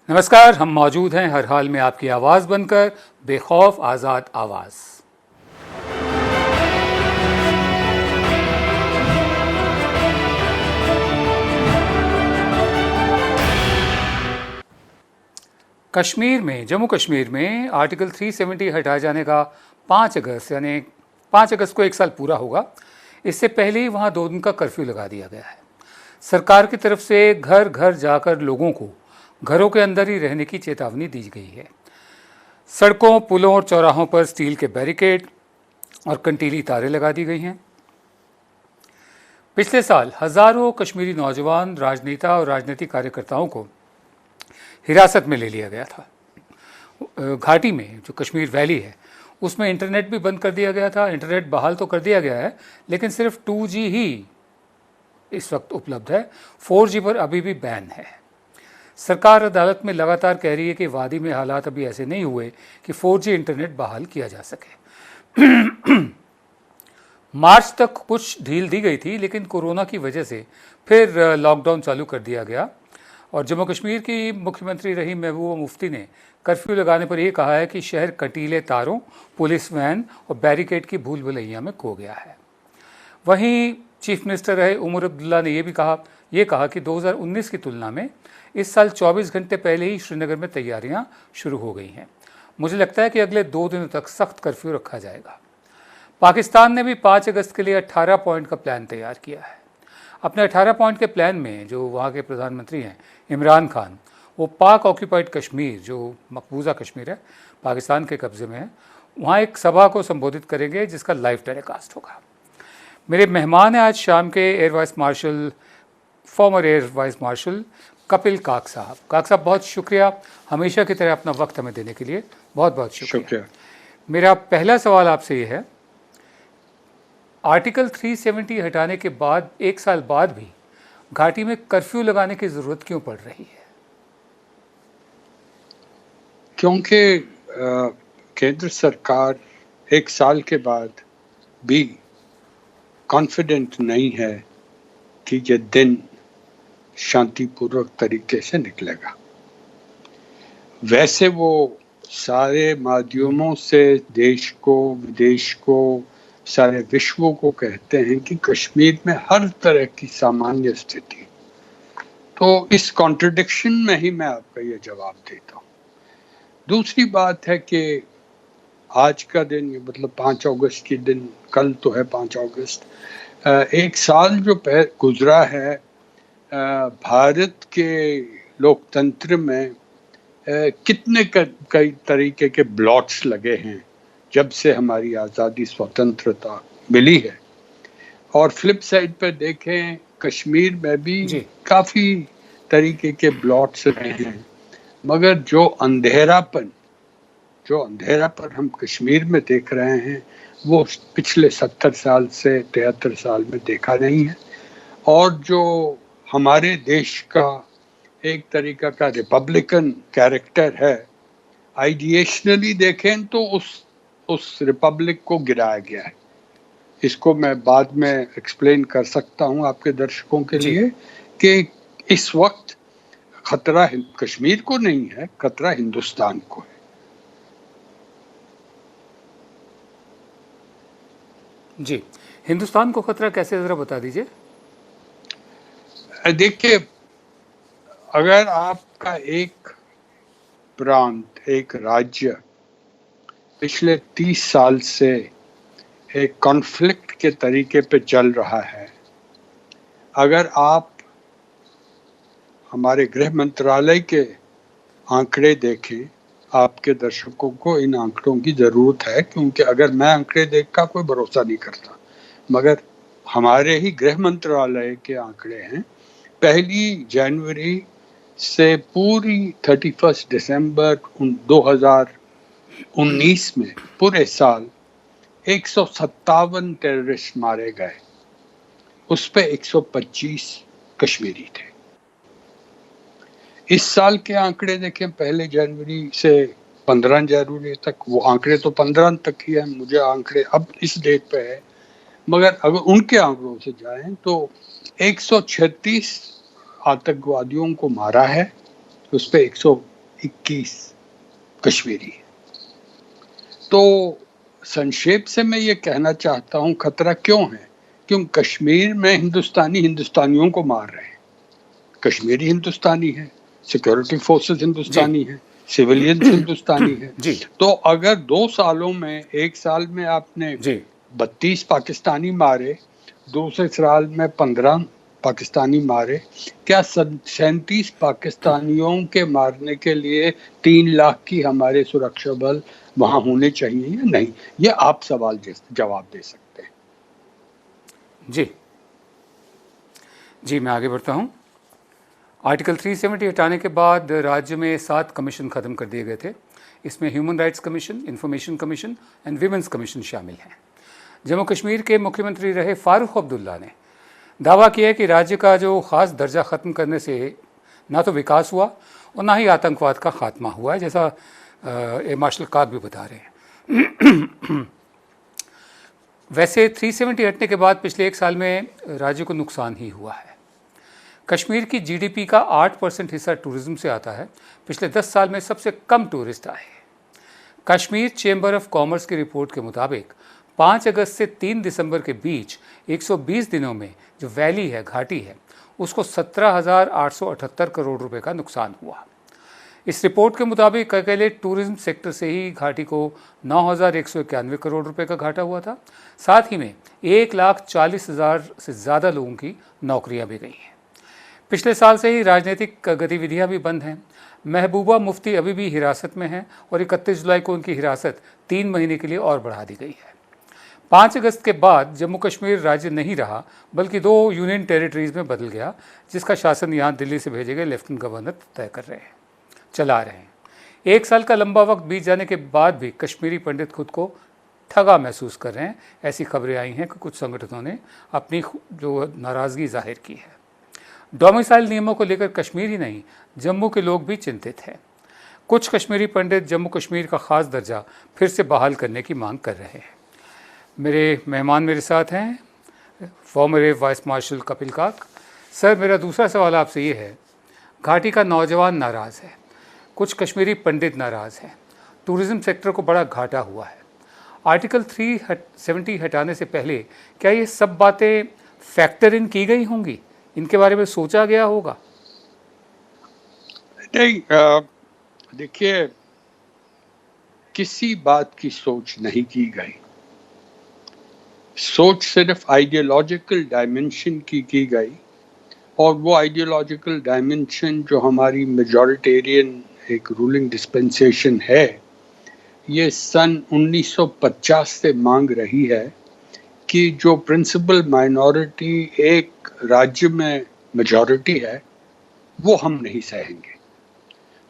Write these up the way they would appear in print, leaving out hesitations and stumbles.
नमस्कार, हम मौजूद हैं हर हाल में आपकी आवाज़ बनकर, बेखौफ आज़ाद आवाज़। कश्मीर में, जम्मू कश्मीर में आर्टिकल 370 हटाए जाने का 5 अगस्त यानी 5 अगस्त को 1 साल पूरा होगा। इससे पहले ही वहाँ 2 दिन का कर्फ्यू लगा दिया गया है। सरकार की तरफ से घर घर जाकर लोगों को घरों के अंदर ही रहने की चेतावनी दी गई है। सड़कों, पुलों और चौराहों पर स्टील के बैरिकेड और कंटीली तारें लगा दी गई हैं। पिछले साल हजारों कश्मीरी नौजवान, राजनेता और राजनीतिक कार्यकर्ताओं को हिरासत में ले लिया गया था। घाटी में जो कश्मीर वैली है उसमें इंटरनेट भी बंद कर दिया गया था। इंटरनेट बहाल तो कर दिया गया है, लेकिन सिर्फ 2G ही इस वक्त उपलब्ध है। 4G पर अभी भी बैन है। सरकार अदालत में लगातार कह रही है कि वादी में हालात अभी ऐसे नहीं हुए कि 4G इंटरनेट बहाल किया जा सके। मार्च तक कुछ ढील दी गई थी, लेकिन कोरोना की वजह से फिर लॉकडाउन चालू कर दिया गया। और जम्मू कश्मीर की मुख्यमंत्री रही महबूबा मुफ्ती ने कर्फ्यू लगाने पर यह कहा है कि शहर कटीले तारों, पुलिस वैन और बैरिकेड की भूल भुलैया में खो गया है। वहीं चीफ मिनिस्टर रहे उमर अब्दुल्ला ने यह कहा कि 2019 की तुलना में इस साल 24 घंटे पहले ही श्रीनगर में तैयारियां शुरू हो गई हैं। मुझे लगता है कि अगले 2 दिनों तक सख्त कर्फ्यू रखा जाएगा। पाकिस्तान ने भी 5 अगस्त के लिए 18 पॉइंट का प्लान तैयार किया है। अपने 18 पॉइंट के प्लान में जो वहाँ के प्रधानमंत्री हैं इमरान खान, वो पाक ऑक्यूपाइड कश्मीर, जो मकबूजा कश्मीर है, पाकिस्तान के कब्जे में है, वहाँ एक सभा को संबोधित करेंगे जिसका लाइव टेलीकास्ट होगा। मेरे मेहमान हैं आज शाम के farmer air vice marshal Kapil काक साहब। काक साहब, बहुत शुक्रिया हमेशा की तरह अपना वक्त हमें देने के लिए। बहुत बहुत शुक्रिया। मेरा पहला सवाल आपसे ये है, आर्टिकल 370 हटाने के बाद 1 साल बाद भी घाटी में कर्फ्यू लगाने की ज़रूरत क्यों पड़ रही है? क्योंकि केंद्र सरकार 1 साल के बाद भी कॉन्फिडेंट नहीं है कि ये दिन शांतिपूर्वक तरीके से निकलेगा। वैसे वो सारे माध्यमों से देश को, विदेश को, सारे विश्व को कहते हैं कि कश्मीर में हर तरह की सामान्य स्थिति। तो इस कॉन्ट्रडिक्शन में ही मैं आपका ये जवाब देता हूँ। दूसरी बात है कि आज का दिन, मतलब 5 अगस्त की दिन, कल तो है 5 अगस्त, 1 साल जो गुजरा है, भारत के लोकतंत्र में कितने कई तरीके के ब्लॉट्स लगे हैं जब से हमारी आज़ादी, स्वतंत्रता मिली है। और फ्लिप साइड पर देखें, कश्मीर में भी काफ़ी तरीके के ब्लॉट्स रहे हैं, मगर जो अंधेरापन हम कश्मीर में देख रहे हैं वो पिछले 70 साल से 73 साल में देखा नहीं है। और जो हमारे देश का एक तरीका का रिपब्लिकन कैरेक्टर है, आइडिएशनली देखें तो उस रिपब्लिक को गिराया गया है। इसको मैं बाद में एक्सप्लेन कर सकता हूं आपके दर्शकों के लिए कि इस वक्त खतरा कश्मीर को नहीं है, खतरा हिंदुस्तान को है। जी, हिंदुस्तान को खतरा कैसे, जरा बता दीजिए। देखिए, अगर आपका एक प्रांत, एक राज्य पिछले 30 साल से एक कॉन्फ्लिक्ट के तरीके पे चल रहा है, अगर आप हमारे गृह मंत्रालय के आंकड़े देखें, आपके दर्शकों को इन आंकड़ों की ज़रूरत है, क्योंकि अगर मैं आंकड़े देख का कोई भरोसा नहीं करता, मगर हमारे ही गृह मंत्रालय के आंकड़े हैं। 1 जनवरी से पूरी 31 दिसंबर 2019 में पूरे साल 157 टेररिस्ट मारे गए, उस पे 125 कश्मीरी थे। इस साल के आंकड़े देखें, 1 जनवरी से 15 जनवरी तक, वो आंकड़े तो 15 तक ही है, मुझे आंकड़े अब इस डेट पे है, मगर अगर उनके आंकड़ों से जाएं तो 136 आतंकवादियों को मारा है, उस पे 21 कश्मीरी। तो संक्षेप से मैं ये कहना चाहता हूँ खतरा क्यों है, क्यों कश्मीर में हिंदुस्तानी हिंदुस्तानियों को मार रहे हैं। कश्मीरी हिंदुस्तानी है, सिक्योरिटी फोर्सेस हिंदुस्तानी है, सिविलियंस हिंदुस्तानी है। जी तो अगर 2 सालों में, 1 साल में आपने जी 32 पाकिस्तानी मारे, दूसरे साल में 15 पाकिस्तानी मारे, क्या 37 पाकिस्तानियों के मारने के लिए 3 लाख की हमारे सुरक्षा बल वहां होने चाहिए या नहीं? ये आप सवाल जवाब दे सकते हैं। जी जी मैं आगे बढ़ता हूँ। आर्टिकल 370 हटाने के बाद राज्य में 7 कमीशन खत्म कर दिए गए थे। इसमें human rights commission, information commission and women's commission शामिल हैं। जम्मू कश्मीर के मुख्यमंत्री रहे फारूक अब्दुल्ला ने दावा किया कि राज्य का जो ख़ास दर्जा ख़त्म करने से ना तो विकास हुआ और ना ही आतंकवाद का खात्मा हुआ है, जैसा एयर मार्शल काग भी बता रहे हैं। वैसे 370 हटने के बाद पिछले 1 साल में राज्य को नुकसान ही हुआ है। कश्मीर की जीडीपी का 8% हिस्सा टूरिज्म से आता है। पिछले 10 साल में सबसे कम टूरिस्ट आए। कश्मीर चेंबर ऑफ कॉमर्स की रिपोर्ट के मुताबिक 5 अगस्त से 3 दिसंबर के बीच 120 दिनों में जो वैली है, घाटी है, उसको 17,878 करोड़ रुपए का नुकसान हुआ। इस रिपोर्ट के मुताबिक अकेले टूरिज्म सेक्टर से ही घाटी को 9,191 करोड़ रुपए का घाटा हुआ था। साथ ही में 1,40,000 से ज़्यादा लोगों की नौकरियां भी गई हैं। पिछले साल से ही राजनीतिक गतिविधियां भी बंद हैं। महबूबा मुफ्ती अभी भी हिरासत में हैं और 31 जुलाई को उनकी हिरासत 3 महीने के लिए और बढ़ा दी गई है। 5 अगस्त के बाद जम्मू कश्मीर राज्य नहीं रहा, बल्कि 2 यूनियन टेरिटरीज में बदल गया, जिसका शासन यहाँ दिल्ली से भेजे गए लेफ्टिनेंट गवर्नर तय कर रहे हैं, चला रहे हैं। 1 साल का लंबा वक्त बीत जाने के बाद भी कश्मीरी पंडित खुद को ठगा महसूस कर रहे हैं। ऐसी खबरें आई हैं कि कुछ संगठनों ने अपनी जो नाराज़गी जाहिर की है। डोमिसाइल नियमों को लेकर कश्मीर ही नहीं, जम्मू के लोग भी चिंतित हैं। कुछ कश्मीरी पंडित जम्मू कश्मीर का ख़ास दर्जा फिर से बहाल करने की मांग कर रहे हैं। मेरे मेहमान मेरे साथ हैं farmer air vice marshal Kapil काक। सर, मेरा दूसरा सवाल आपसे ये है, घाटी का नौजवान नाराज़ है, कुछ कश्मीरी पंडित नाराज़ हैं, टूरिज़्म सेक्टर को बड़ा घाटा हुआ है। आर्टिकल 370 हटाने से पहले क्या ये सब बातें फैक्टर इन की गई होंगी? इनके बारे में सोचा गया होगा? नहीं, देखिए, किसी बात की सोच नहीं की गई। सोच सिर्फ आइडियोलॉजिकल डायमेंशन की गई, और वो आइडियोलॉजिकल डायमेंशन जो हमारी मेजॉरिटेरियन एक रूलिंग डिस्पेंसेशन है, ये सन 1950 से मांग रही है कि जो प्रिंसिपल माइनॉरिटी एक राज्य में मेजॉरिटी है, वो हम नहीं सहेंगे।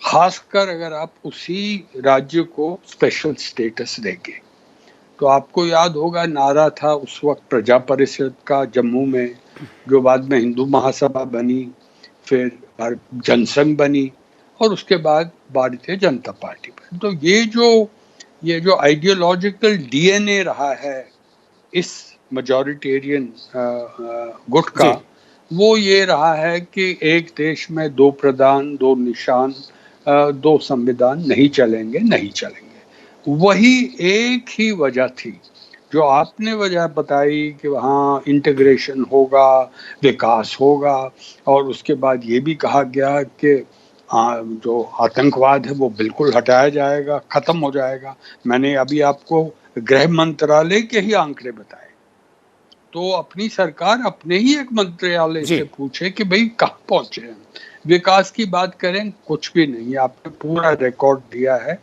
खासकर अगर आप उसी राज्य को स्पेशल स्टेटस देंगे। तो आपको याद होगा, नारा था उस वक्त प्रजा परिषद का जम्मू में, जो बाद में हिंदू महासभा बनी, फिर जनसंघ बनी, और उसके बाद भारतीय जनता पार्टी बनी। तो ये जो आइडियोलॉजिकल डीएनए रहा है इस मेजॉरिटेरियन गुट का, वो ये रहा है कि एक देश में 2 प्रधान, 2 निशान, 2 संविधान नहीं चलेंगे। वही एक ही वजह थी जो आपने वजह बताई कि वहाँ इंटीग्रेशन होगा, विकास होगा, और उसके बाद ये भी कहा गया कि जो आतंकवाद है वो बिल्कुल हटाया जाएगा, खत्म हो जाएगा। मैंने अभी आपको गृह मंत्रालय के ही आंकड़े बताए। तो अपनी सरकार अपने ही एक मंत्रालय से पूछे कि भाई कहाँ पहुंचे हैं। विकास की बात करें, कुछ भी नहीं। आपने पूरा रिकॉर्ड दिया है।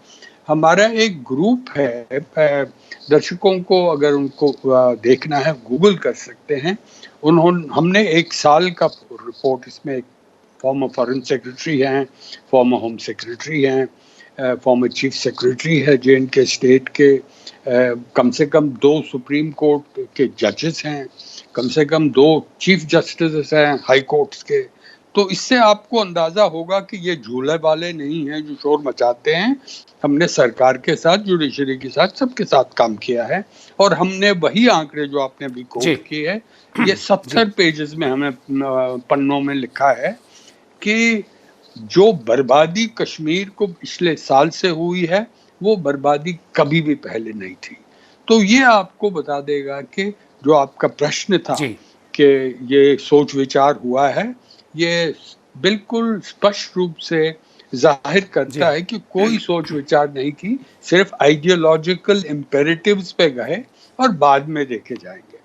हमारा एक ग्रुप है, दर्शकों को अगर उनको देखना है गूगल कर सकते हैं। हमने 1 साल का रिपोर्ट, इसमें एक फॉर्मर फॉरेन सेक्रेटरी हैं, फॉर्मर होम सेक्रेटरी हैं, फॉर्मर चीफ सेक्रेटरी है जे&के स्टेट के, कम से कम 2 सुप्रीम कोर्ट के जजेस हैं, कम से कम 2 चीफ जस्टिस हैं हाई कोर्ट्स के। तो इससे आपको अंदाजा होगा कि ये झूले वाले नहीं हैं जो शोर मचाते हैं। हमने सरकार के साथ, जुडिशरी के साथ, सबके साथ काम किया है, और हमने वही आंकड़े जो आपने अभी कोट किए है, ये 70 पेजेस में हमें पन्नों में लिखा है कि जो बर्बादी कश्मीर को पिछले साल से हुई है वो बर्बादी कभी भी पहले नहीं थी। तो ये आपको बता देगा कि जो आपका प्रश्न था जी कि ये सोच विचार हुआ है, ये बिल्कुल स्पष्ट रूप से जाहिर जी करता है कि कोई सोच विचार नहीं की, सिर्फ आइडियोलॉजिकल इम्पेरेटिव्स पे गए और बाद में देखे जाएंगे।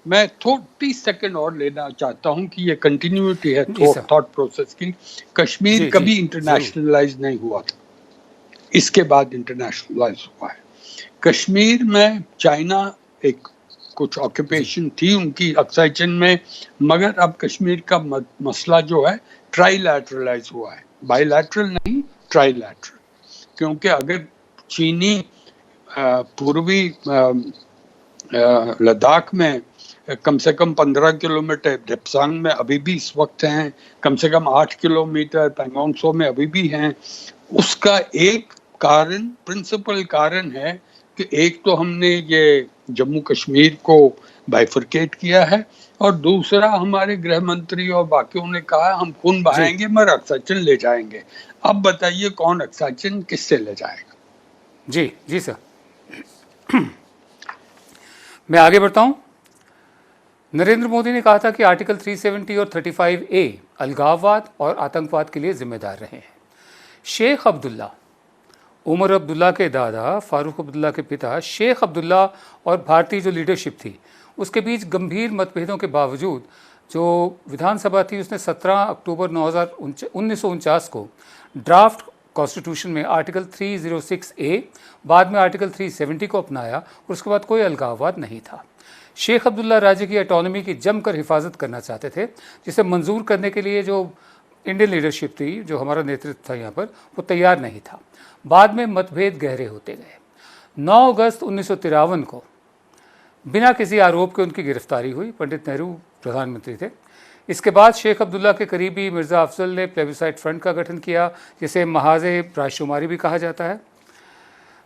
मैं 30 सेकंड और लेना चाहता हूं कि ये कंटिन्यूटी है जी सर, थॉट प्रोसेस की। कश्मीर जी जी कभी जरूर, इंटरनेशनलाइज नहीं हुआ था, इसके बाद इंटरनेशनलाइज हुआ है। कश्मीर में चाइना एक कुछ जी ऑक्यूपेशन थी उनकी एक्साइजन में, मगर अब कश्मीर का मसला जो है ट्राइलैटरलाइज हुआ है, बाइलैटरल नहीं, ट्राइलैटरल। क्योंकि अगर चीनी पूर्वी लद्दाख में कम से कम 15 किलोमीटर, डिप्सांग में अभी भी इस वक्त हैं, कम से कम 8 किलोमीटर पैंगोंग त्सो में अभी भी हैं। उसका एक कारण, प्रिंसिपल कारण है कि एक तो हमने ये जम्मू कश्मीर को बाइफरकेट किया है, और दूसरा हमारे गृह मंत्री और बाकियों ने कहा हम खून जी बहाएंगे मगर एक्साइजन ले जाएंगे। अब बताइए कौन एक्साइजन किससे ले जाएगा? जी जी सर। मैं आगे बढ़ता हूं। नरेंद्र मोदी ने कहा था कि आर्टिकल 370 और 35A अलगाववाद और आतंकवाद के लिए जिम्मेदार रहे हैं। शेख अब्दुल्ला, उमर अब्दुल्ला के दादा फारूक अब्दुल्ला के पिता शेख अब्दुल्ला और भारतीय जो लीडरशिप थी उसके बीच गंभीर मतभेदों के बावजूद जो विधानसभा थी उसने 17 अक्टूबर 1949 को ड्राफ्ट कॉन्स्टिट्यूशन में आर्टिकल 306A, बाद में आर्टिकल 370 को अपनाया और उसके बाद कोई अलगाववाद नहीं था। शेख अब्दुल्ला राज्य की ऑटोनॉमी की जमकर हिफाजत करना चाहते थे, जिसे मंजूर करने के लिए जो इंडियन लीडरशिप थी, जो हमारा नेतृत्व था यहाँ पर, वो तैयार नहीं था। बाद में मतभेद गहरे होते गए। 9 अगस्त 1953 को बिना किसी आरोप के उनकी गिरफ्तारी हुई। पंडित नेहरू प्रधानमंत्री थे। इसके बाद शेख अब्दुल्ला के करीबी मिर्ज़ा अफजल ने प्लेबिसाइड फ्रंट का गठन किया, जिसे महाज़े राजकुमारी भी कहा जाता है।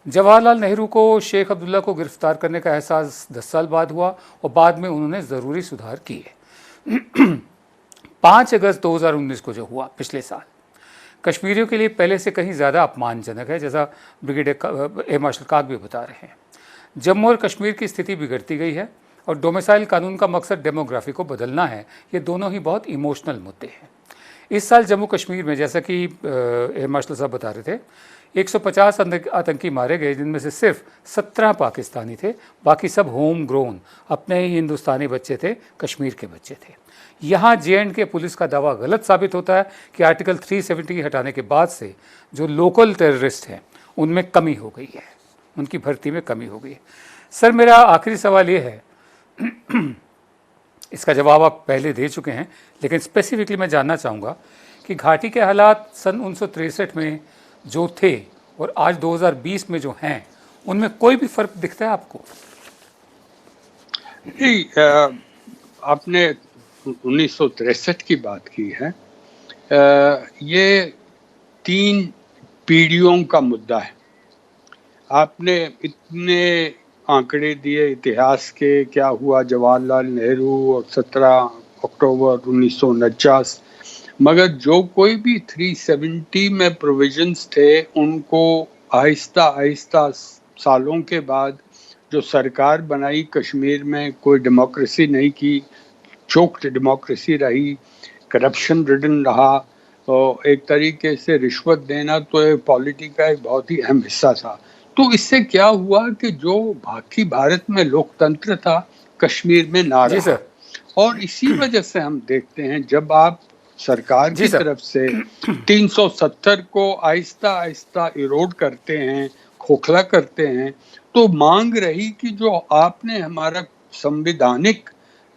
जवाहरलाल नेहरू को शेख अब्दुल्ला को गिरफ्तार करने का एहसास 10 साल बाद हुआ और बाद में उन्होंने ज़रूरी सुधार किए। 5 अगस्त 2019 को जो हुआ पिछले साल, कश्मीरियों के लिए पहले से कहीं ज़्यादा अपमानजनक है, जैसा ब्रिगेडियर एयर मार्शल काग भी बता रहे हैं। जम्मू और कश्मीर की स्थिति बिगड़ती गई है और डोमिसाइल कानून का मकसद डेमोग्राफी को बदलना है। ये दोनों ही बहुत इमोशनल मुद्दे हैं। इस साल जम्मू कश्मीर में, जैसा कि एयर मार्शल साहब बता रहे थे, 150 आतंकी मारे गए, जिनमें से सिर्फ 17 पाकिस्तानी थे, बाकी सब होम ग्रोन अपने ही हिंदुस्तानी बच्चे थे, कश्मीर के बच्चे थे। यहाँ JNK पुलिस का दावा गलत साबित होता है कि आर्टिकल 370 हटाने के बाद से जो लोकल टेररिस्ट हैं उनमें कमी हो गई है, उनकी भर्ती में कमी हो गई है। सर, मेरा आखिरी सवाल ये है, इसका जवाब आप पहले दे चुके हैं, लेकिन स्पेसिफिकली मैं जानना चाहूँगा कि घाटी के हालात सन 1963 में जो थे और आज 2020 में जो हैं, उनमें कोई भी फर्क दिखता है आपको? नहीं, आपने 1963 की बात की है। ये 3 पीढ़ियों का मुद्दा है। आपने इतने आंकड़े दिए इतिहास के, क्या हुआ जवाहरलाल नेहरू और 17 अक्टूबर 1949, मगर जो कोई भी 370 में प्रोविजंस थे उनको आहिस्ता आहिस्ता सालों के बाद जो सरकार बनाई, कश्मीर में कोई डेमोक्रेसी नहीं की, चोक्ड डेमोक्रेसी रही, करप्शन रिडन रहा, और एक तरीके से रिश्वत देना तो एक पॉलिटी का एक बहुत ही अहम हिस्सा था। तो इससे क्या हुआ कि जो बाकी भारत में लोकतंत्र था, कश्मीर में ना जी रहा। सर। और इसी वजह से हम देखते हैं जब आप सरकार जी की सर। तरफ से 370 को आहिस्ता आहिस्ता इरोड करते हैं, खोखला करते हैं, तो मांग रही कि जो आपने हमारा संविधानिक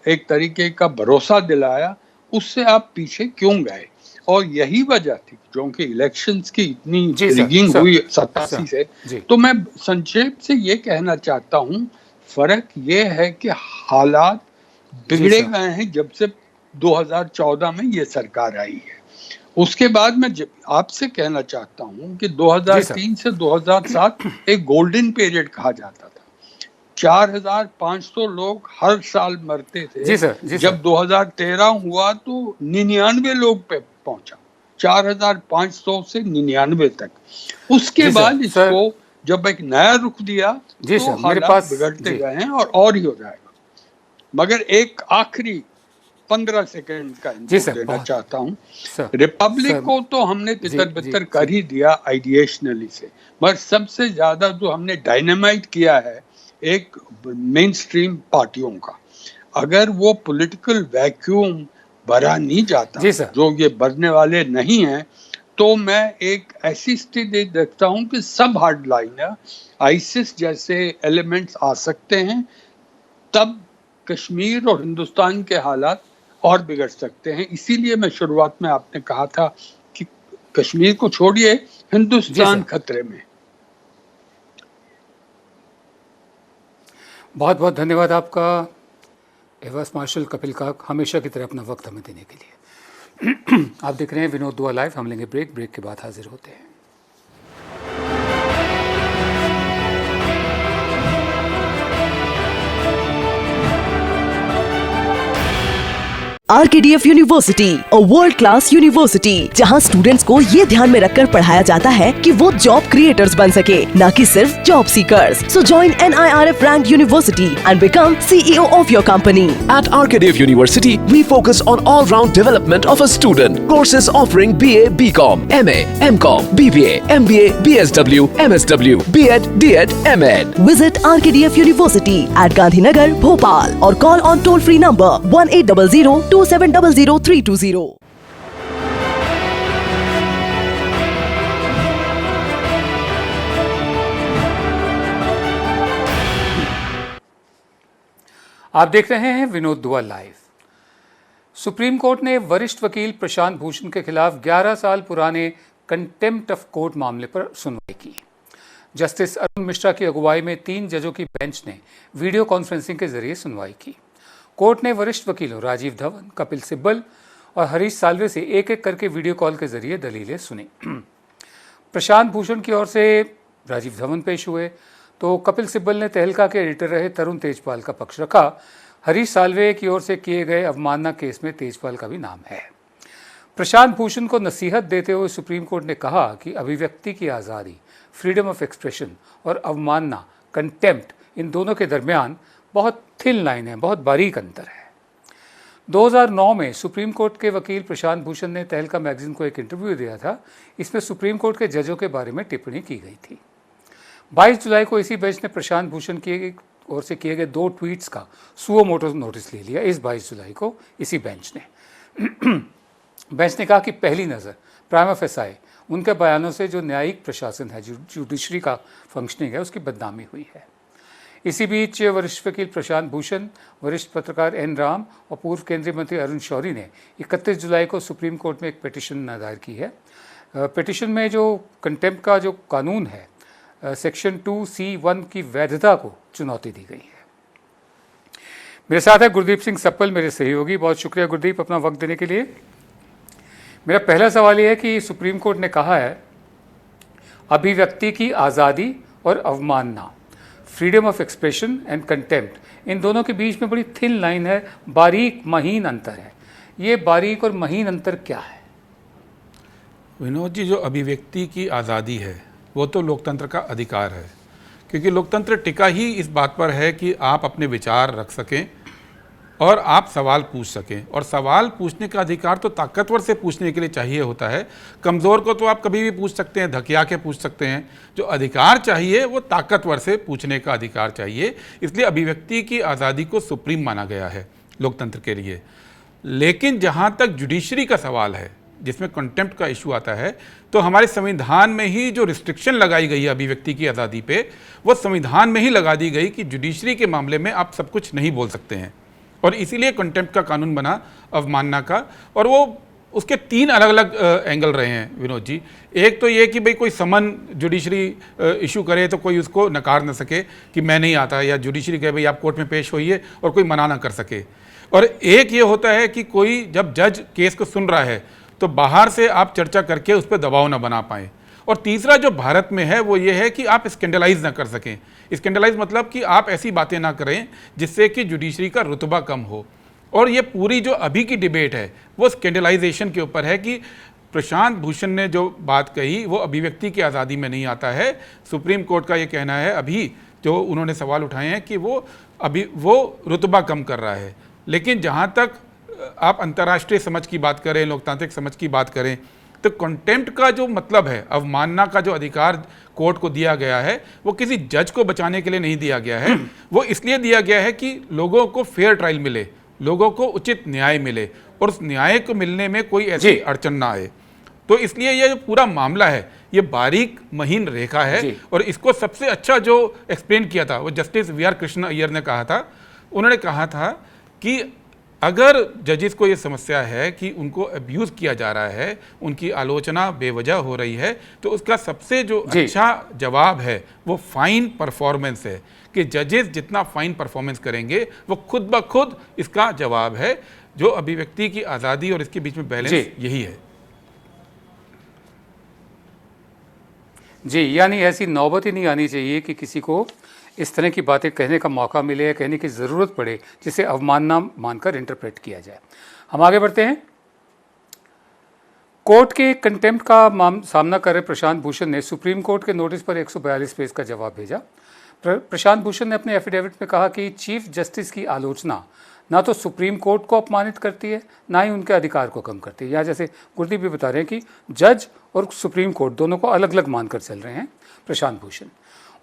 एक तरीके का भरोसा दिलाया, उससे आप पीछे क्यों गए? और यही वजह थी क्योंकि इलेक्शंस की इतनी जी सर। Rigging sir. हुई सर 87 से। जी तो मैं संक्षेप से ये कहना चाहता हूँ, फर्क ये है कि हालात जी बिगड़े सर। गए हैं जब से 2014 में ये सरकार आई है। उसके बाद मैं आपसे कहना चाहता हूँ कि जी सर। 2003 से 2007 एक गोल्डन पीरियड कहा जाता था। 4500 लोग हर साल मरते थे। जी सर। जी सर। जब 2013 हुआ तो 99 लोग पे पहुंचा, 4,500 से 99 तक। उसके बाद इसको जब एक नया रुख दिया तो हालात बिगड़ते गए हैं और ही हो जाएगा। मगर एक आखिरी 15 सेकंड का इनपुट देना चाहता हूँ। रिपब्लिक को तो हमने तितर बितर कर ही दिया आइडिएशनली से, मगर सबसे ज्यादा जो हमने डायनामाइट किया है एक मेन स्ट्रीम पार्टियों का। अगर वो पॉलिटिकल वैक्यूम भरा नहीं जाता जो ये भरने वाले नहीं हैं, तो मैं एक ऐसी स्थिति देखता हूं कि सब हार्डलाइनर आईसिस जैसे एलिमेंट्स आ सकते हैं, तब कश्मीर और हिंदुस्तान के हालात और बिगड़ सकते हैं। इसीलिए मैं शुरुआत में आपने कहा था कि कश्मीर को छोड़िए, हिंदुस्तान खतरे में। बहुत बहुत धन्यवाद आपका एयर वाइस मार्शल कपिल काक, हमेशा की तरह अपना वक्त हमें देने के लिए। आप देख रहे हैं विनोद दुआ लाइव। हम लेंगे ब्रेक के बाद हाजिर होते हैं। RKDF university, a world class university, जहां स्टूडेंट्स को ये ध्यान में रखकर पढ़ाया जाता है कि वो जॉब क्रिएटर्स बन सके, न कि सिर्फ job seekers. So join NIRF ranked university and become CEO of your company. At RKDF University, we focus on all-round development of a student. Courses offering BA, BCom, MA, MCom, BBA, MBA, BSW, MSW, B.Ed, D.Ed, M.Ed. Visit RKDF University at Gandhinagar, Bhopal, or call on toll-free number 1800-2700-320. आप देख रहे हैं विनोद दुआ live. Supreme court ने वरिष्ठ वकील प्रशांत भूषण के खिलाफ 11 साल पुराने कंटेम्प्ट ऑफ कोर्ट मामले पर सुनवाई की। जस्टिस अरुण मिश्रा की अगुवाई में 3 जजों की बेंच ने वीडियो कॉन्फ्रेंसिंग के जरिए सुनवाई की। कोर्ट ने वरिष्ठ वकीलों राजीव धवन, कपिल सिब्बल और हरीश साल्वे से एक एक करके वीडियो कॉल के जरिए दलीलें सुनी। प्रशांत भूषण की ओर से राजीव धवन पेश हुए तो कपिल सिब्बल ने तहलका के एडिटर रहे तरुण तेजपाल का पक्ष रखा। हरीश साल्वे की ओर से किए गए अवमानना केस में तेजपाल का भी नाम है। प्रशांत भूषण को नसीहत देते हुए सुप्रीम कोर्ट ने कहा कि अभिव्यक्ति की आज़ादी, फ्रीडम ऑफ एक्सप्रेशन और अवमानना, कंटेम्प्ट, इन दोनों के दरमियान बहुत थिन लाइन है, बहुत बारीक अंतर है। 2009 में सुप्रीम कोर्ट के वकील प्रशांत भूषण ने तहलका मैगजीन को एक इंटरव्यू दिया था। इसमें सुप्रीम कोर्ट के जजों के बारे में टिप्पणी की गई थी। 22 जुलाई को इसी बेंच ने प्रशांत भूषण की ओर से किए गए 2 ट्वीट्स का सुओ मोटो नोटिस ले लिया। इस 22 जुलाई को इसी बेंच ने कहा कि पहली नज़र प्राइमा फेसाई उनके बयानों से जो न्यायिक प्रशासन है, जुडिशरी का फंक्शनिंग है, उसकी बदनामी हुई है। इसी बीच वरिष्ठ वकील प्रशांत भूषण, वरिष्ठ पत्रकार एन राम और पूर्व केंद्रीय मंत्री अरुण शौरी ने 31 जुलाई को सुप्रीम कोर्ट में एक पिटीशन दायर की है। पिटीशन में जो कंटेम्प्ट का जो कानून है, सेक्शन 2C1 की वैधता को चुनौती दी गई है। मेरे साथ है गुरदीप सिंह सप्पल, मेरे सहयोगी। बहुत शुक्रिया गुरदीप अपना वक्त देने के लिए। मेरा पहला सवाल यह है कि सुप्रीम कोर्ट ने कहा है अभिव्यक्ति की आज़ादी और अवमानना, freedom of expression and contempt, इन दोनों के बीच में बड़ी थिन लाइन है, बारीक महीन अंतर है। ये बारीक और महीन अंतर क्या है? विनोद जी, जो अभिव्यक्ति की आज़ादी है वो तो लोकतंत्र का अधिकार है, क्योंकि लोकतंत्र टिका ही इस बात पर है कि आप अपने विचार रख सकें और आप सवाल पूछ सकें। और सवाल पूछने का अधिकार तो ताकतवर से पूछने के लिए चाहिए होता है। कमज़ोर को तो आप कभी भी पूछ सकते हैं, धकिया के पूछ सकते हैं। जो अधिकार चाहिए वो ताकतवर से पूछने का अधिकार चाहिए। इसलिए अभिव्यक्ति की आज़ादी को सुप्रीम माना गया है लोकतंत्र के लिए। लेकिन जहाँ तक जुडिशरी का सवाल है, जिसमें कंटेम्प्ट का इशू आता है, तो हमारे संविधान में ही जो रिस्ट्रिक्शन लगाई गई है अभिव्यक्ति की आज़ादी पे, वो संविधान में ही लगा दी गई कि जुडिशरी के मामले में आप सब कुछ नहीं बोल सकते हैं। और इसीलिए कंटेम्प्ट का कानून बना, अवमानना का। और वो उसके 3 अलग अलग एंगल रहे हैं विनोद जी। एक तो ये कि भाई कोई समन जुडिशरी इशू करे तो कोई उसको नकार न सके कि मैं नहीं आता, या जुडिशरी कहे भाई आप कोर्ट में पेश होइए और कोई मना ना कर सके। और एक ये होता है कि कोई जब जज केस को सुन रहा है तो बाहर से आप चर्चा करके उस पर दबाव ना बना पाएँ। और तीसरा जो भारत में है वो ये है कि आप स्कैंडलाइज ना कर सकें। स्कैंडलाइज मतलब कि आप ऐसी बातें ना करें जिससे कि जुडिशरी का रुतबा कम हो। और ये पूरी जो अभी की डिबेट है वो स्कैंडलाइजेशन के ऊपर है कि प्रशांत भूषण ने जो बात कही वो अभिव्यक्ति की आज़ादी में नहीं आता है। सुप्रीम कोर्ट का ये कहना है अभी जो उन्होंने सवाल उठाए हैं कि वो रुतबा कम कर रहा है। लेकिन जहाँ तक आप अंतर्राष्ट्रीय समझ की बात करें, लोकतांत्रिक समझ की बात करें, तो कंटेम्प्ट का जो मतलब है, अवमानना का जो अधिकार कोर्ट को दिया गया है, वो किसी जज को बचाने के लिए नहीं दिया गया है। वो इसलिए दिया गया है कि लोगों को फेयर ट्रायल मिले, लोगों को उचित न्याय मिले और उस न्याय को मिलने में कोई ऐसी अड़चन ना आए। तो इसलिए ये जो पूरा मामला है ये बारीक महीन रेखा है और इसको सबसे अच्छा जो एक्सप्लेन किया था वो justice V R Krishna Iyer ने कहा था। उन्होंने कहा था कि अगर जजेस को ये समस्या है कि उनको अब्यूज़ किया जा रहा है, उनकी आलोचना बेवजह हो रही है, तो उसका सबसे जो अच्छा जवाब है वो फाइन परफॉर्मेंस है कि जजेस जितना फाइन परफॉर्मेंस करेंगे वो खुद ब खुद इसका जवाब है। जो अभिव्यक्ति की आज़ादी और इसके बीच में बैलेंस यही है। जी, यानी ऐसी नौबत ही नहीं आनी चाहिए कि किसी को इस तरह की बातें कहने का मौका मिले या कहने की ज़रूरत पड़े जिसे अवमानना मानकर इंटरप्रेट किया जाए। हम आगे बढ़ते हैं। कोर्ट के कंटेम्प्ट का सामना कर रहे प्रशांत भूषण ने सुप्रीम कोर्ट के नोटिस पर 142 पेज का जवाब भेजा। प्रशांत भूषण ने अपने एफिडेविट में कहा कि चीफ जस्टिस की आलोचना ना तो सुप्रीम कोर्ट को अपमानित करती है, ना ही उनके अधिकार को कम करती है। या जैसे गुरदीप भी बता रहे हैं कि जज और सुप्रीम कोर्ट दोनों को अलग अलग मानकर चल रहे हैं प्रशांत भूषण।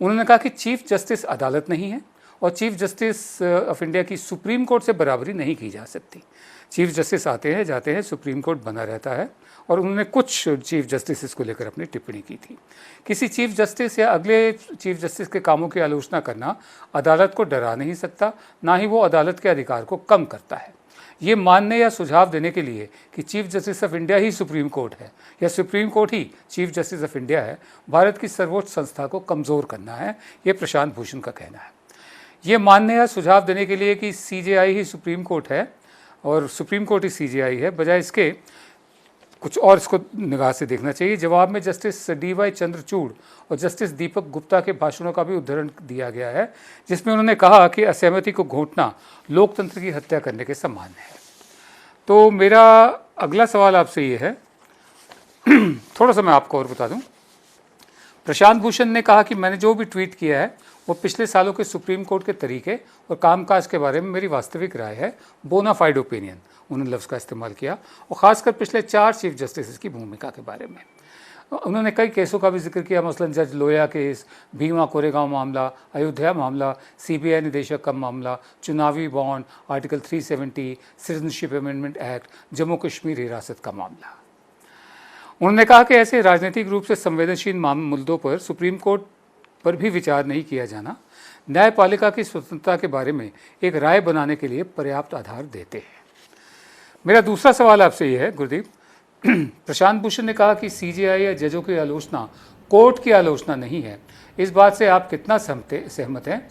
उन्होंने कहा कि चीफ जस्टिस अदालत नहीं है और चीफ जस्टिस ऑफ इंडिया की सुप्रीम कोर्ट से बराबरी नहीं की जा सकती। चीफ जस्टिस आते हैं जाते हैं, सुप्रीम कोर्ट बना रहता है। और उन्होंने कुछ चीफ जस्टिस को लेकर अपनी टिप्पणी की थी। किसी चीफ जस्टिस या अगले चीफ जस्टिस के कामों की आलोचना करना अदालत को डरा नहीं सकता, ना ही वो अदालत के अधिकार को कम करता है। ये मानने या सुझाव देने के लिए कि chief justice of India he supreme court है या supreme court he chief justice of India है, भारत की सर्वोच्च संस्था को कमज़ोर करना है, ये प्रशांत भूषण का कहना है। ये मानने या सुझाव देने के लिए कि सीजेआई ही सुप्रीम कोर्ट है और सुप्रीम कोर्ट ही सीजेआई है, बजाय इसके कुछ और इसको निगाह से देखना चाहिए। जवाब में जस्टिस डी.वाई. चंद्रचूड़ और जस्टिस दीपक गुप्ता के भाषणों का भी उद्धरण दिया गया है, जिसमें उन्होंने कहा कि असहमति को घोंटना लोकतंत्र की हत्या करने के समान है। तो मेरा अगला सवाल आपसे ये है, थोड़ा सा मैं आपको और बता दूं। प्रशांत भूषण ने कहा कि मैंने जो भी ट्वीट किया है वो पिछले सालों के सुप्रीम कोर्ट के तरीके और कामकाज के बारे में मेरी वास्तविक राय है, बोनाफाइड ओपिनियन, उन्होंने लफ्ज़ का इस्तेमाल किया, और ख़ासकर पिछले 4 चीफ जस्टिस की भूमिका के बारे में। उन्होंने कई केसों का भी जिक्र किया, मसलन जज लोया केस, भीमा कोरेगांव मामला, अयोध्या मामला, सीबीआई निदेशक का मामला, चुनावी bond, article 370, citizenship amendment act, Jammu Kashmir हिरासत का मामला। उन्होंने कहा कि ऐसे राजनीतिक रूप से संवेदनशील मुद्दों पर सुप्रीम कोर्ट पर भी विचार नहीं किया जाना न्यायपालिका की स्वतंत्रता के बारे में एक राय बनाने के लिए पर्याप्त आधार देते हैं। मेरा दूसरा सवाल आपसे यह है गुरदीप, प्रशांत भूषण ने कहा कि सीजेआई या जजों की आलोचना कोर्ट की आलोचना नहीं है, इस बात से आप कितना सहमत हैं?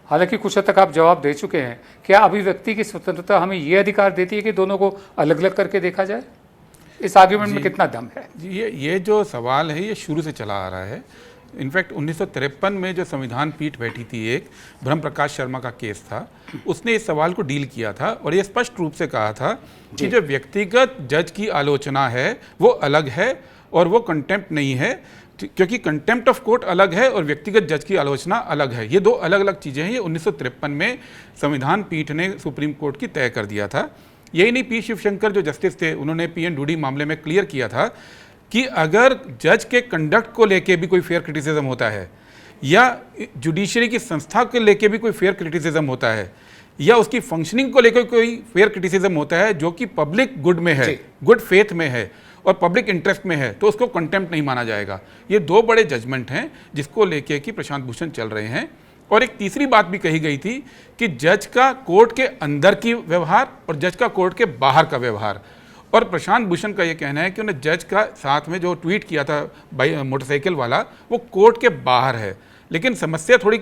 हालांकि कुछ हद तक आप जवाब दे चुके हैं। क्या अभिव्यक्ति की स्वतंत्रता हमें ये अधिकार देती है कि दोनों को अलग अलग करके देखा जाए? इस आर्ग्यूमेंट में कितना दम है? ये जो सवाल है ये शुरू से चला आ रहा है। इनफैक्ट 1953 में जो संविधान पीठ बैठी थी, एक ब्रह्म प्रकाश शर्मा का केस था, उसने इस सवाल को डील किया था और ये स्पष्ट रूप से कहा था कि जो व्यक्तिगत जज की आलोचना है वो अलग है और वो कंटेम्प्ट नहीं है, क्योंकि कंटेम्प्ट ऑफ कोर्ट अलग है और व्यक्तिगत जज की आलोचना अलग है। ये दो अलग अलग चीज़ें हैं। ये 1953 में संविधान पीठ ने सुप्रीम कोर्ट की तय कर दिया था। यही नहीं, पी शिवशंकर जो जस्टिस थे उन्होंने पी.एन. डूडी मामले में क्लियर किया था कि अगर जज के कंडक्ट को लेके भी कोई फेयर क्रिटिसिज्म होता है या जुडिशरी की संस्था को लेके भी कोई फेयर क्रिटिसिज्म होता है या उसकी फंक्शनिंग को लेकर कोई फेयर क्रिटिसिज्म होता है जो कि पब्लिक गुड में है, गुड फेथ में है और पब्लिक इंटरेस्ट में है, तो उसको कंटेम्प्ट नहीं माना जाएगा। ये दो बड़े जजमेंट हैं जिसको लेके कि प्रशांत भूषण चल रहे हैं। और एक तीसरी बात भी कही गई थी कि जज का कोर्ट के अंदर की व्यवहार और जज का कोर्ट के बाहर का व्यवहार। और प्रशांत भूषण का ये कहना है कि उन्हें जज का साथ में जो ट्वीट किया था मोटरसाइकिल वाला वो कोर्ट के बाहर है। लेकिन समस्या थोड़ी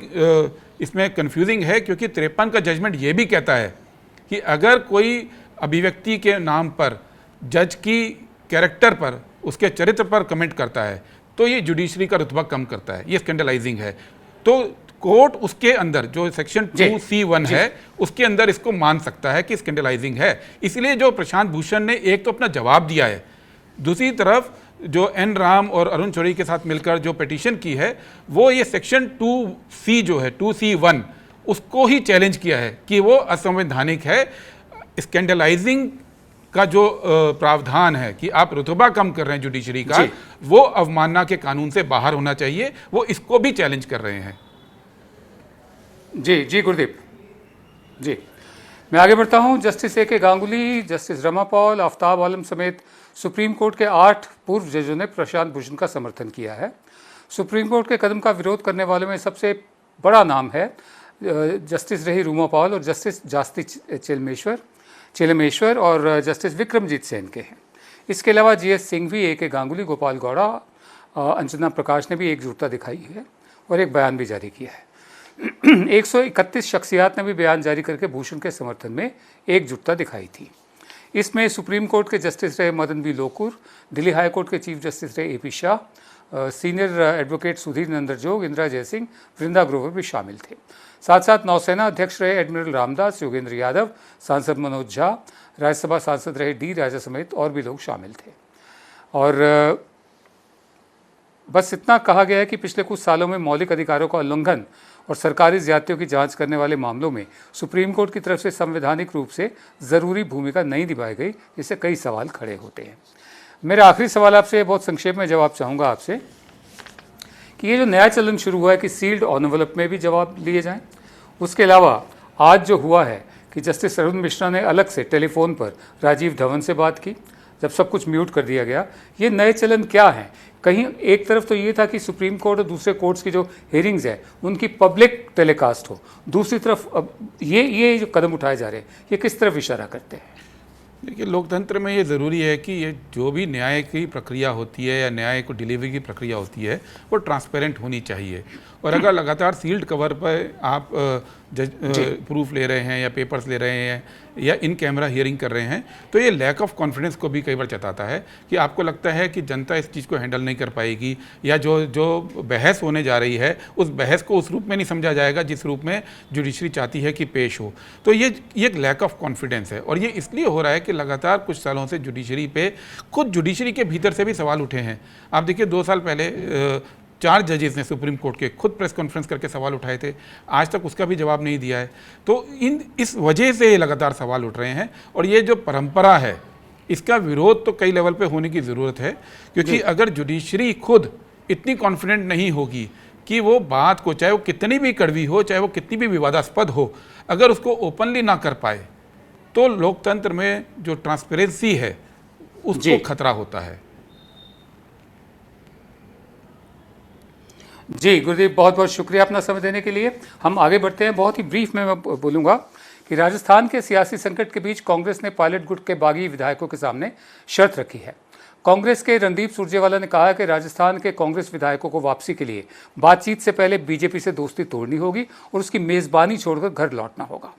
इसमें कंफ्यूजिंग है, क्योंकि 53 का जजमेंट ये भी कहता है कि अगर कोई अभिव्यक्ति के नाम पर जज की कैरेक्टर पर, उसके चरित्र पर कमेंट करता है तो ये जुडिशरी का रुतबा कम करता है, ये स्कैंडलाइजिंग है। तो कोर्ट उसके अंदर जो सेक्शन 2C1 है उसके अंदर इसको मान सकता है कि स्कैंडलाइजिंग है। इसलिए जो प्रशांत भूषण ने एक तो अपना जवाब दिया है दूसरी तरफ जो एन राम और अरुण शौरी के साथ मिलकर जो पिटीशन की है, वो ये सेक्शन 2C जो है 2C1 उसको ही चैलेंज किया है कि वो असंवैधानिक है। स्कैंडलाइजिंग का जो प्रावधान है कि आप रुतबा कम कर रहे हैं जुडिशरी का, वो अवमानना के कानून से बाहर होना चाहिए, वो इसको भी चैलेंज कर रहे हैं। जी गुरदीप जी, मैं आगे बढ़ता हूं। Justice A.K. Ganguly, justice Ruma Pal, Aftab Alam समेत सुप्रीम कोर्ट के 8 पूर्व जजों ने प्रशांत भूषण का समर्थन किया है। सुप्रीम कोर्ट के कदम का विरोध करने वालों में सबसे बड़ा नाम है जस्टिस रही रूमा पॉल और जस्टिस जास्ती चेलमेश्वर और जस्टिस विक्रमजीत सेन के हैं। इसके अलावा GS सिंघवी, A.K. गांगुली, गोपाल गौड़ा, अंजना प्रकाश ने भी एकजुटता दिखाई है और एक बयान भी जारी किया है। 131 शख्सियात ने भी बयान जारी करके भूषण के समर्थन में एकजुटता दिखाई थी। इसमें सुप्रीम कोर्ट के जस्टिस रहे Madan B Lokur, Delhi high court के चीफ जस्टिस रहे AP Shah, senior advocate Sudhir Nandrajog, Indira Jaising, Vrinda Grover भी शामिल थे। साथ साथ नौसेना अध्यक्ष रहे एडमिरल रामदास, योगेंद्र यादव, सांसद मनोज झा, राज्यसभा सांसद रहे D राजा समेत और भी लोग शामिल थे। और बस इतना कहा गया है कि पिछले कुछ सालों में मौलिक अधिकारों का उल्लंघन और सरकारी ज्यादतियों की जांच करने वाले मामलों में सुप्रीम कोर्ट की तरफ से संवैधानिक रूप से ज़रूरी भूमिका नहीं निभाई गई, जिससे कई सवाल खड़े होते हैं। मेरा आखिरी सवाल आपसे, बहुत संक्षेप में जवाब चाहूँगा आपसे कि ये जो नया चलन शुरू हुआ है कि सील्ड एनवेलप में भी जवाब लिए जाएं, उसके अलावा आज जो हुआ है कि जस्टिस अरुण मिश्रा ने अलग से टेलीफोन पर राजीव धवन से बात की जब सब कुछ म्यूट कर दिया गया, ये नए चलन क्या हैं? कहीं एक तरफ तो ये था कि सुप्रीम कोर्ट और दूसरे कोर्ट्स की जो हियरिंग्स है उनकी पब्लिक टेलीकास्ट हो, दूसरी तरफ अब ये जो कदम उठाए जा रहे हैं ये किस तरफ इशारा करते हैं? देखिए, लोकतंत्र में ये ज़रूरी है कि ये जो भी न्याय की प्रक्रिया होती है या न्याय को डिलीवरी की प्रक्रिया होती है वो ट्रांसपेरेंट होनी चाहिए। और अगर लगातार सील्ड कवर पर आप प्रूफ ले रहे हैं या पेपर्स ले रहे हैं या इन कैमरा हियरिंग कर रहे हैं, तो ये लैक ऑफ कॉन्फिडेंस को भी कई बार जताता है कि आपको लगता है कि जनता इस चीज़ को हैंडल नहीं कर पाएगी, या जो बहस होने जा रही है उस बहस को उस रूप में नहीं समझा जाएगा जिस रूप में जुडिशरी चाहती है कि पेश हो। तो ये एक लैक ऑफ कॉन्फिडेंस है, और ये इसलिए हो रहा है कि लगातार कुछ सालों से जुडिशरी पे, खुद जुडिशरी के भीतर से भी सवाल उठे हैं। आप देखिए, 2 साल पहले 4 जजेस ने सुप्रीम कोर्ट के खुद प्रेस कॉन्फ्रेंस करके सवाल उठाए थे, आज तक उसका भी जवाब नहीं दिया है। तो इस वजह से ये लगातार सवाल उठ रहे हैं, और ये जो परंपरा है इसका विरोध तो कई लेवल पे होने की ज़रूरत है, क्योंकि अगर जुडिशरी खुद इतनी कॉन्फिडेंट नहीं होगी कि वो बात को, चाहे वो कितनी भी कड़वी हो, चाहे वो कितनी भी विवादास्पद हो, अगर उसको ओपनली ना कर पाए तो लोकतंत्र में जो ट्रांसपेरेंसी है उसको खतरा होता है। जी गुरदीप, बहुत बहुत शुक्रिया अपना समय देने के लिए। हम आगे बढ़ते हैं। बहुत ही ब्रीफ में मैं बोलूँगा कि राजस्थान के सियासी संकट के बीच कांग्रेस ने पायलट गुट के बागी विधायकों के सामने शर्त रखी है। कांग्रेस के रणदीप सुरजेवाला ने कहा है कि राजस्थान के कांग्रेस विधायकों को वापसी के लिए बातचीत से पहले बीजेपी से दोस्ती तोड़नी होगी और उसकी मेज़बानी छोड़कर घर लौटना होगा।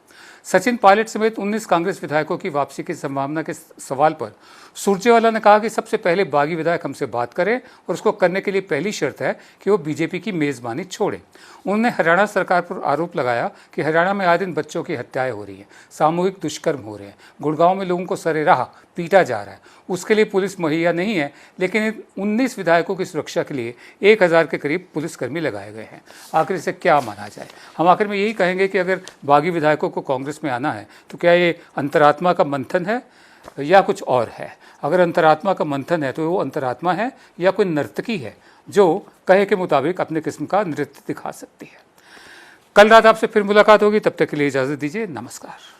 सचिन पायलट समेत 19 कांग्रेस विधायकों की वापसी की संभावना के सवाल पर सुरजेवाला ने कहा कि सबसे पहले बागी विधायक हमसे बात करें और उसको करने के लिए पहली शर्त है कि वो बीजेपी की मेज़बानी छोड़े। उन्होंने हरियाणा सरकार पर आरोप लगाया कि हरियाणा में आए दिन बच्चों की हत्याएं हो रही हैं, सामूहिक दुष्कर्म हो रहे हैं, गुड़गांव में लोगों को सरेराह पीटा जा रहा है, उसके लिए पुलिस मुहैया नहीं है, लेकिन इन 19 विधायकों की सुरक्षा के लिए 1000 के करीब पुलिसकर्मी लगाए गए हैं। आखिर इसे क्या माना जाए? हम आखिर में यही कहेंगे कि अगर बागी विधायकों को कांग्रेस में आना है तो क्या ये अंतरात्मा का मंथन है या कुछ और है? अगर अंतरात्मा का मंथन है तो वो अंतरात्मा है या कोई नर्तकी है जो कहे के मुताबिक अपने किस्म का नृत्य दिखा सकती है। कल रात आपसे फिर मुलाकात होगी, तब तक के लिए इजाज़त दीजिए। नमस्कार।